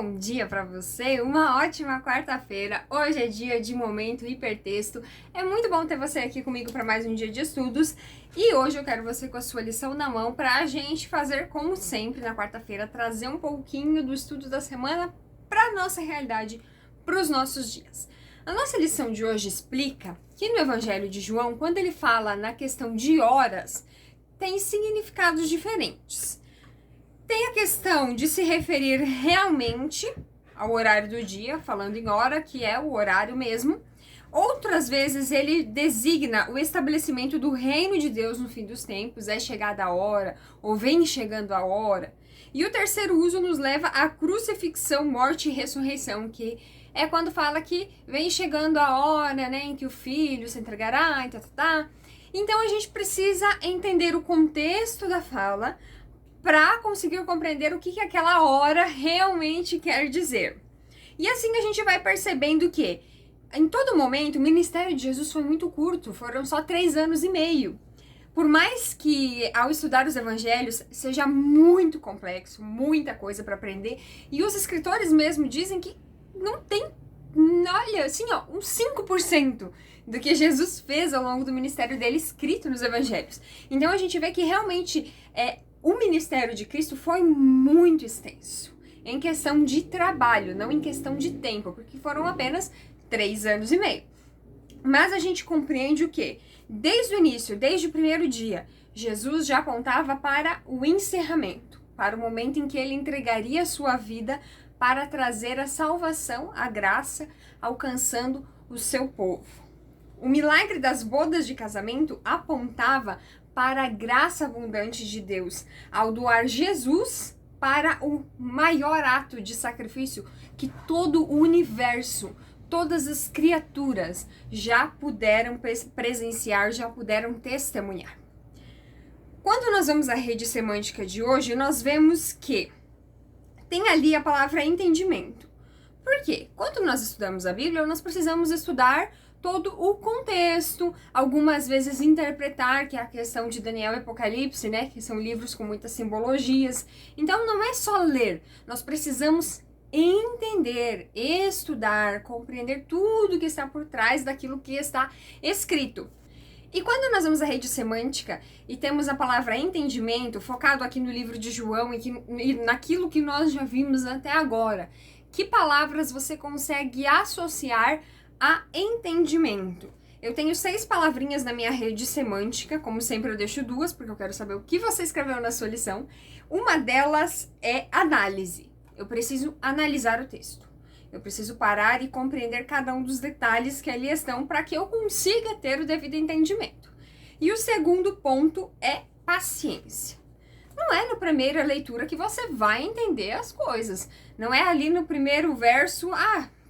bom dia para você, uma ótima quarta-feira. Hoje é dia de Momento Hipertexto. É muito bom ter você aqui comigo para mais um dia de estudos. E hoje eu quero você com a sua lição na mão para a gente fazer, como sempre, na quarta-feira, trazer um pouquinho do estudo da semana para a nossa realidade, para os nossos dias. A nossa lição de hoje explica que no Evangelho de João, quando ele fala na questão de horas, tem significados diferentes. Tem a questão de se referir realmente ao horário do dia, falando em hora, que é o horário mesmo. Outras vezes ele designa o estabelecimento do reino de Deus no fim dos tempos, é chegada a hora, ou vem chegando a hora. E o terceiro uso nos leva à crucifixão, morte e ressurreição, que é quando fala que vem chegando a hora, né, em que o filho se entregará, e Então a gente precisa entender o contexto da fala para conseguir compreender o que aquela hora realmente quer dizer. E assim a gente vai percebendo que, em todo momento, o ministério de Jesus foi muito curto, foram só 3 anos e meio. Por mais que, ao estudar os evangelhos, seja muito complexo, muita coisa para aprender, e os escritores mesmo dizem que não tem, olha, assim, ó, uns 5% do que Jesus fez ao longo do ministério dele escrito nos evangelhos. Então a gente vê que realmente o ministério de Cristo foi muito extenso, em questão de trabalho, não em questão de tempo, porque foram apenas 3 anos e meio. Mas a gente compreende o quê? Desde o início, desde o primeiro dia, Jesus já apontava para o encerramento, para o momento em que ele entregaria a sua vida para trazer a salvação, a graça, alcançando o seu povo. O milagre das bodas de casamento apontava para a graça abundante de Deus, ao doar Jesus para o maior ato de sacrifício que todo o universo, todas as criaturas já puderam presenciar, já puderam testemunhar. Quando nós vamos à rede semântica de hoje, nós vemos que tem ali a palavra entendimento. Por quê? Quando nós estudamos a Bíblia, nós precisamos estudar todo o contexto, algumas vezes interpretar, que é a questão de Daniel e Apocalipse, né, que são livros com muitas simbologias. Então não é só ler, nós precisamos entender, estudar, compreender tudo que está por trás daquilo que está escrito. E quando nós vamos à rede semântica e temos a palavra entendimento, focado aqui no livro de João e naquilo que nós já vimos até agora, que palavras você consegue associar a entendimento? Eu tenho 6 palavrinhas na minha rede semântica, como sempre eu deixo 2, porque eu quero saber o que você escreveu na sua lição. Uma delas é análise. Eu preciso analisar o texto. Eu preciso parar e compreender cada um dos detalhes que ali estão para que eu consiga ter o devido entendimento. E o segundo ponto é paciência. Não é na primeira leitura que você vai entender as coisas. Não é ali no primeiro verso,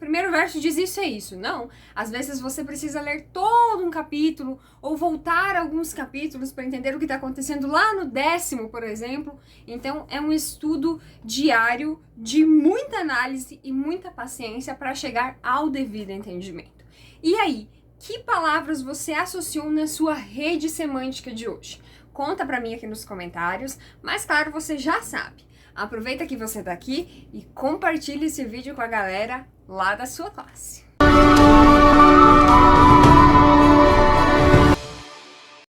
primeiro verso diz isso é isso. Não. Às vezes você precisa ler todo um capítulo ou voltar alguns capítulos para entender o que está acontecendo lá no 10º, por exemplo. Então é um estudo diário de muita análise e muita paciência para chegar ao devido entendimento. E aí, que palavras você associou na sua rede semântica de hoje? Conta pra mim aqui nos comentários, mas claro, você já sabe. Aproveita que você tá aqui e compartilhe esse vídeo com a galera lá da sua classe.